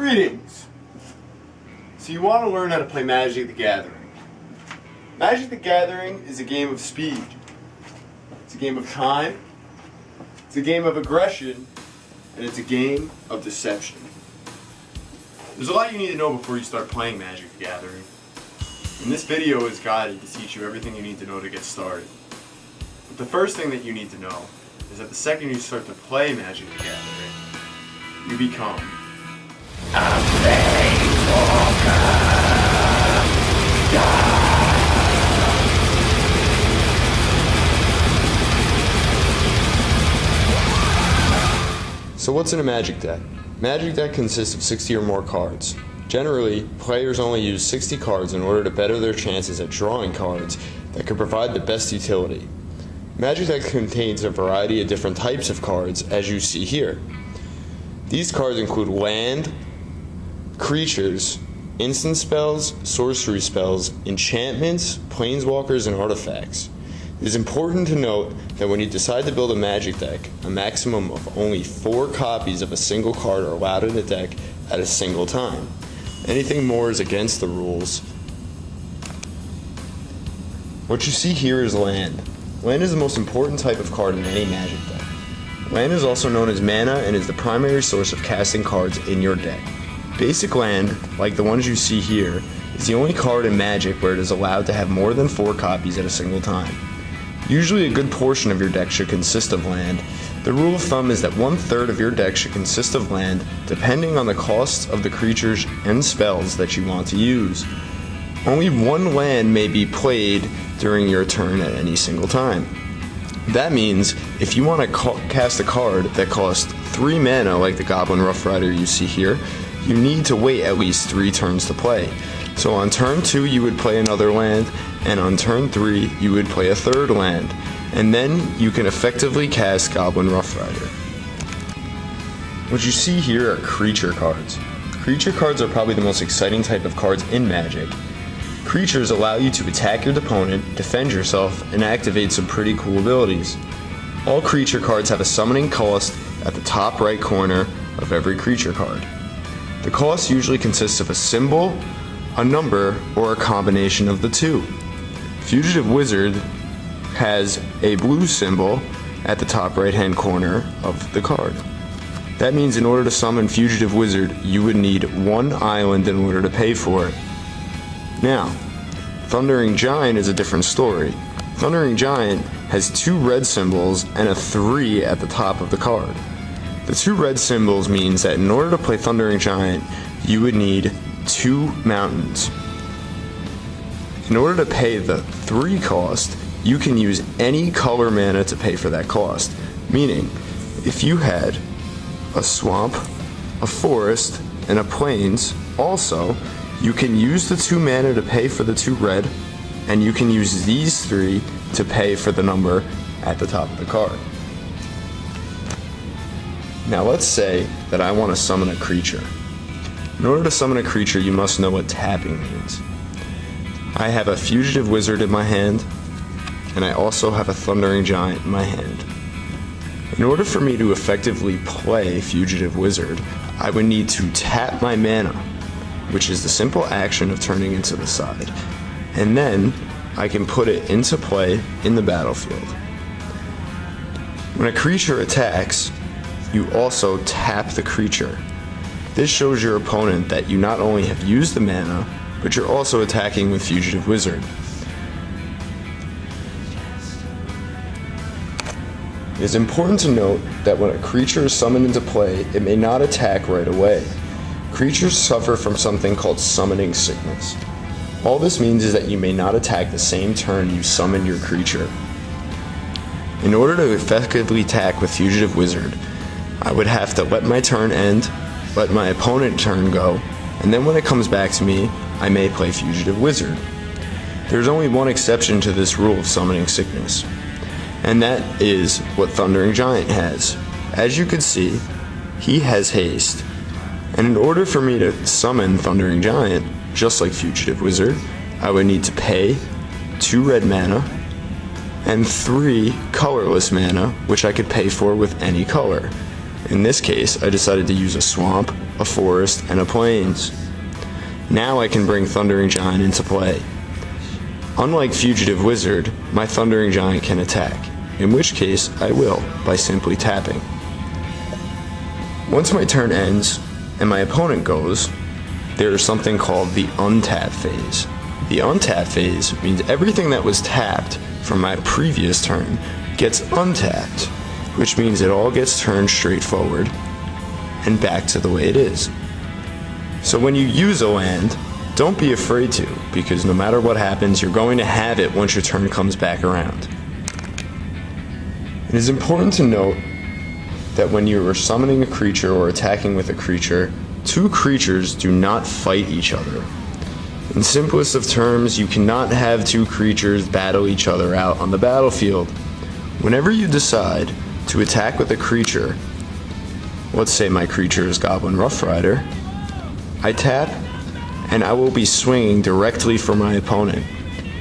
Greetings! So you want to learn how to play Magic the Gathering. Magic the Gathering is a game of speed. It's a game of time. It's a game of aggression. And it's a game of deception. There's a lot you need to know before you start playing Magic the Gathering. And this video is guided to teach you everything you need to know to get started. But the first thing that you need to know is that the second you start to play Magic the Gathering, you become a Planeswalker. So what's in a Magic deck? Magic deck consists of 60 or more cards. Generally, players only use 60 cards in order to better their chances at drawing cards that could provide the best utility. Magic deck contains a variety of different types of cards, as you see here. These cards include land, creatures, instant spells, sorcery spells, enchantments, planeswalkers, and artifacts. It is important to note that when you decide to build a Magic deck, a maximum of only 4 copies of a single card are allowed in a deck at a single time. Anything more is against the rules. What you see here is land. Land is the most important type of card in any Magic deck. Land is also known as mana and is the primary source of casting cards in your deck. Basic land, like the ones you see here, is the only card in Magic where it is allowed to have more than 4 copies at a single time. Usually a good portion of your deck should consist of land. The rule of thumb is that 1/3 of your deck should consist of land, depending on the costs of the creatures and spells that you want to use. Only 1 land may be played during your turn at any single time. That means if you want to cast a card that costs 3 mana like the Goblin Rough Rider you see here, you need to wait at least 3 turns to play. So on turn 2 you would play another land, and on turn 3 you would play a 3rd land, and then you can effectively cast Goblin Rough Rider. What you see here are creature cards. Creature cards are probably the most exciting type of cards in Magic. Creatures allow you to attack your opponent, defend yourself, and activate some pretty cool abilities. All creature cards have a summoning cost at the top right corner of every creature card. The cost usually consists of a symbol, a number, or a combination of the two. Fugitive Wizard has a blue symbol at the top right hand corner of the card. That means in order to summon Fugitive Wizard, you would need 1 island in order to pay for it. Now, Thundering Giant is a different story. Thundering Giant has 2 red symbols and a 3 at the top of the card. The 2 red symbols means that in order to play Thundering Giant, you would need 2 mountains. In order to pay the 3 cost, you can use any color mana to pay for that cost. Meaning, if you had a swamp, a forest, and a plains, also, you can use the 2 mana to pay for the 2 red, and you can use these 3 to pay for the number at the top of the card. Now let's say that I want to summon a creature. In order to summon a creature, you must know what tapping means. I have a Fugitive Wizard in my hand, and I also have a Thundering Giant in my hand. In order for me to effectively play Fugitive Wizard, I would need to tap my mana, which is the simple action of turning it to the side, and then I can put it into play in the battlefield. When a creature attacks, you also tap the creature. This shows your opponent that you not only have used the mana, but you're also attacking with Fugitive Wizard. It is important to note that when a creature is summoned into play, it may not attack right away. Creatures suffer from something called summoning sickness. All this means is that you may not attack the same turn you summon your creature. In order to effectively attack with Fugitive Wizard, I would have to let my turn end, let my opponent's turn go, and then when it comes back to me, I may play Fugitive Wizard. There's only one exception to this rule of summoning sickness, and that is what Thundering Giant has. As you can see, he has haste, and in order for me to summon Thundering Giant, just like Fugitive Wizard, I would need to pay 2 red mana and 3 colorless mana, which I could pay for with any color. In this case, I decided to use a swamp, a forest, and a plains. Now I can bring Thundering Giant into play. Unlike Fugitive Wizard, my Thundering Giant can attack, in which case I will by simply tapping. Once my turn ends and my opponent goes, there is something called the untap phase. The untap phase means everything that was tapped from my previous turn gets untapped, which means it all gets turned straight forward and back to the way it is. So when you use a land, don't be afraid to, because no matter what happens, you're going to have it once your turn comes back around. It is important to note that when you are summoning a creature or attacking with a creature, two creatures do not fight each other. In simplest of terms, you cannot have two creatures battle each other out on the battlefield. Whenever you decide to attack with a creature, let's say my creature is Goblin Roughrider, I tap and I will be swinging directly for my opponent.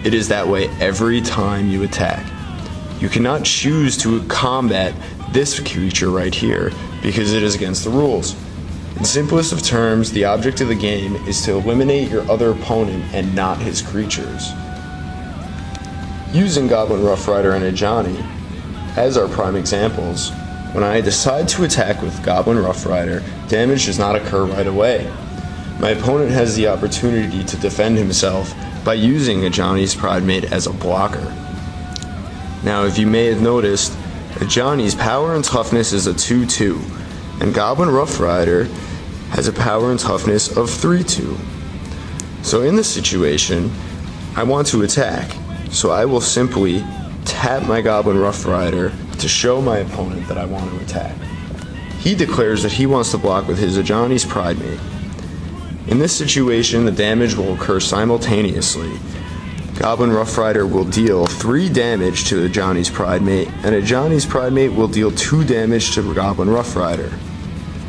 It is that way every time you attack. You cannot choose to combat this creature right here because it is against the rules. In simplest of terms, the object of the game is to eliminate your other opponent and not his creatures. Using Goblin Roughrider and Ajani as our prime examples, when I decide to attack with Goblin Roughrider, damage does not occur right away. My opponent has the opportunity to defend himself by using Ajani's Pridemate as a blocker. Now, if you may have noticed, Ajani's power and toughness is a 2/2, and Goblin Roughrider has a power and toughness of 3/2. So in this situation, I want to attack, so I will simply tap my Goblin Roughrider to show my opponent that I want to attack. He declares that he wants to block with his Ajani's Pridemate. In this situation, the damage will occur simultaneously. Goblin Roughrider will deal 3 damage to Ajani's Pridemate, and Ajani's Pridemate will deal 2 damage to Goblin Roughrider.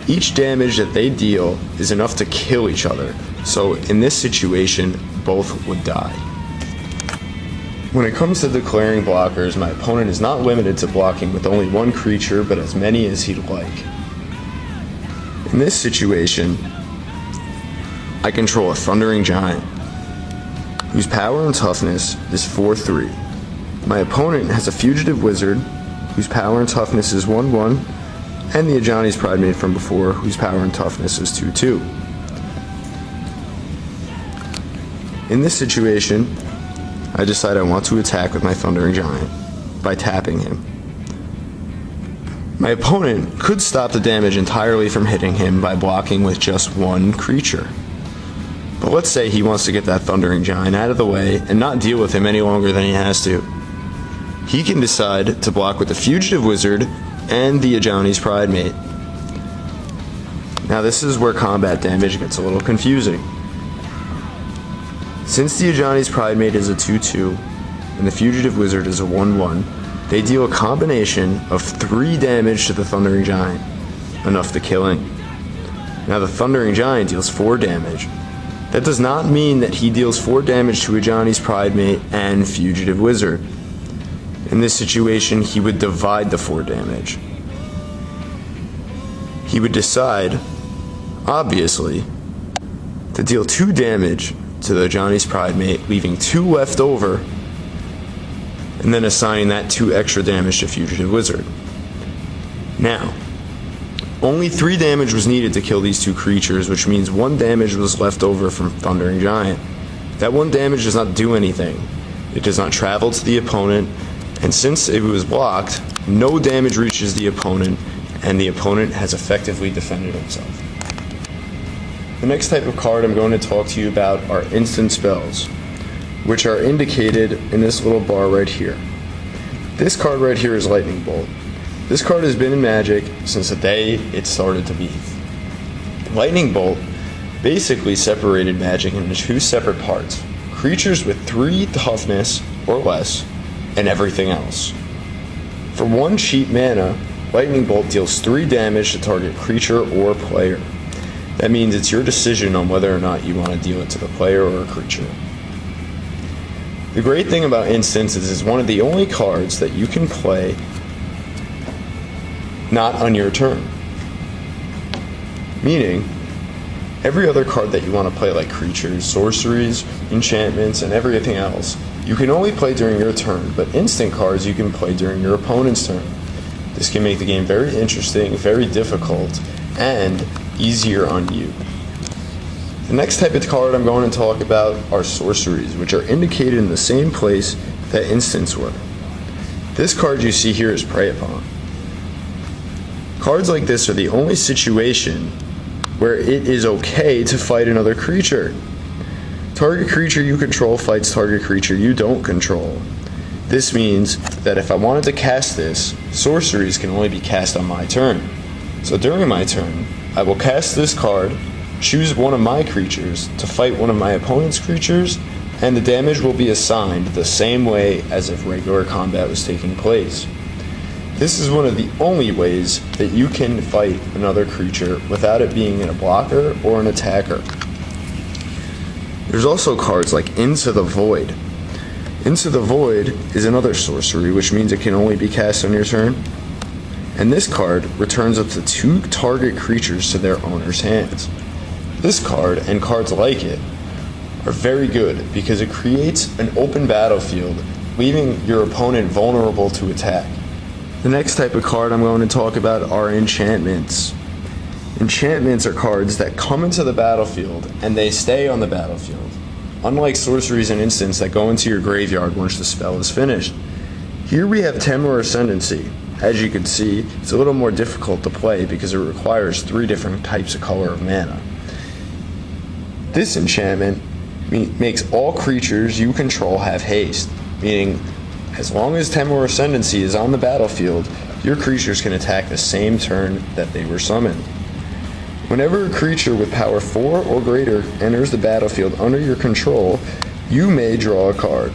Each damage that they deal is enough to kill each other, so in this situation, both would die. When it comes to declaring blockers, my opponent is not limited to blocking with only one creature, but as many as he'd like. In this situation, I control a Thundering Giant, whose power and toughness is 4/3. My opponent has a Fugitive Wizard, whose power and toughness is 1/1, and the Ajani's Pridemate from before, whose power and toughness is 2/2. In this situation, I decide I want to attack with my Thundering Giant by tapping him. My opponent could stop the damage entirely from hitting him by blocking with just one creature. But let's say he wants to get that Thundering Giant out of the way and not deal with him any longer than he has to. He can decide to block with the Fugitive Wizard and the Ajani's Pridemate. Now this is where combat damage gets a little confusing. Since the Ajani's Pridemate is a 2/2 and the Fugitive Wizard is a 1/1, they deal a combination of 3 damage to the Thundering Giant, enough to kill him. Now the Thundering Giant deals 4 damage. That does not mean that he deals 4 damage to Ajani's Pridemate and Fugitive Wizard. In this situation, he would divide the 4 damage. He would decide, obviously, to deal 2 damage to the Ajani's Pridemate, leaving 2 left over, and then assigning that 2 extra damage to Fugitive Wizard. Now, only 3 damage was needed to kill these 2 creatures, which means 1 damage was left over from Thundering Giant. That 1 damage does not do anything. It does not travel to the opponent, and since it was blocked, no damage reaches the opponent, and the opponent has effectively defended himself. The next type of card I'm going to talk to you about are instant spells, which are indicated in this little bar right here. This card right here is Lightning Bolt. This card has been in Magic since the day it started to be. Lightning Bolt basically separated Magic into 2 separate parts: creatures with 3 toughness or less, and everything else. For 1 cheap mana, Lightning Bolt deals 3 damage to target creature or player. That means it's your decision on whether or not you want to deal it to the player or a creature. The great thing about instants is it's one of the only cards that you can play not on your turn. Meaning, every other card that you want to play, like creatures, sorceries, enchantments, and everything else, you can only play during your turn, but instant cards you can play during your opponent's turn. This can make the game very interesting, very difficult, and easier on you. The next type of card I'm going to talk about are sorceries, which are indicated in the same place that instants were. This card you see here is Prey Upon. Cards like this are the only situation where it is okay to fight another creature. Target creature you control fights target creature you don't control. This means that if I wanted to cast this, sorceries can only be cast on my turn. So during my turn, I will cast this card, choose one of my creatures to fight one of my opponent's creatures, and the damage will be assigned the same way as if regular combat was taking place. This is one of the only ways that you can fight another creature without it being in a blocker or an attacker. There's also cards like Into the Void. Into the Void is another sorcery, which means it can only be cast on your turn. And this card returns up to 2 target creatures to their owner's hands. This card, and cards like it, are very good because it creates an open battlefield, leaving your opponent vulnerable to attack. The next type of card I'm going to talk about are enchantments. Enchantments are cards that come into the battlefield and they stay on the battlefield, unlike sorceries and instants that go into your graveyard once the spell is finished. Here we have Temur Ascendancy. As you can see, it's a little more difficult to play because it requires 3 different types of color of mana. This enchantment makes all creatures you control have haste, meaning as long as Temur Ascendancy is on the battlefield, your creatures can attack the same turn that they were summoned. Whenever a creature with power 4 or greater enters the battlefield under your control, you may draw a card.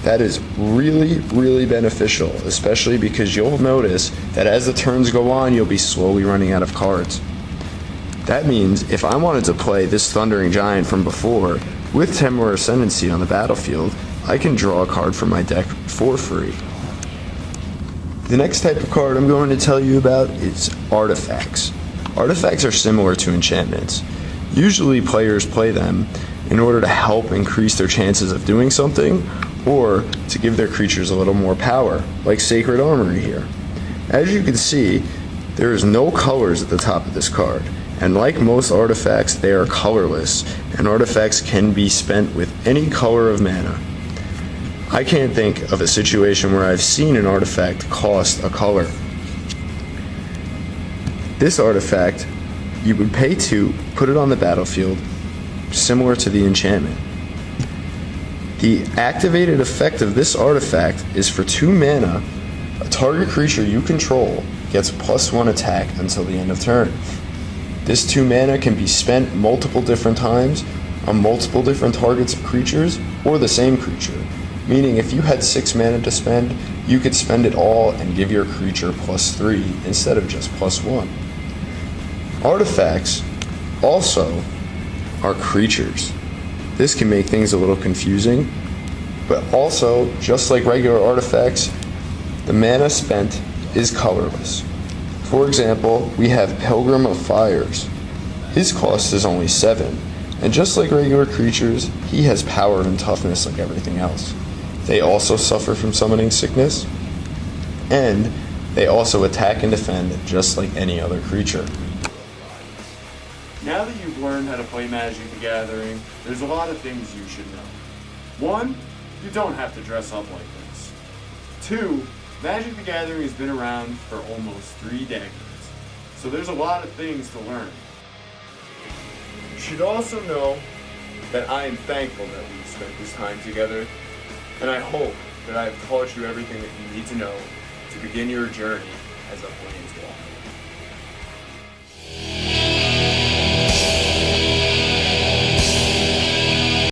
That is really beneficial, especially because you'll notice that as the turns go on, you'll be slowly running out of cards. That means if I wanted to play this Thundering Giant from before with Temur Ascendancy on the battlefield, I can draw a card from my deck for free. The next type of card I'm going to tell you about is artifacts. Artifacts are similar to enchantments. Usually players play them in order to help increase their chances of doing something or to give their creatures a little more power, like Sacred Armory here. As you can see, there is no colors at the top of this card, and like most artifacts, they are colorless, and artifacts can be spent with any color of mana. I can't think of a situation where I've seen an artifact cost a color. This artifact, you would pay 2, put it on the battlefield, similar to the enchantment. The activated effect of this artifact is for 2 mana, a target creature you control gets +1 attack until the end of turn. This 2 mana can be spent multiple different times on multiple different targets of creatures or the same creature, meaning if you had 6 mana to spend, you could spend it all and give your creature +3 instead of just +1. Artifacts also are creatures. This can make things a little confusing, but also, just like regular artifacts, the mana spent is colorless. For example, we have Pilgrim of Fires. His cost is only 7, and just like regular creatures, he has power and toughness like everything else. They also suffer from summoning sickness, and they also attack and defend just like any other creature. Now that you've learned how to play Magic the Gathering, there's a lot of things you should know. 1, you don't have to dress up like this. 2, Magic the Gathering has been around for almost 3 decades, so there's a lot of things to learn. You should also know that I am thankful that we spent this time together, and I hope that I have taught you everything that you need to know to begin your journey as a Planeswalker.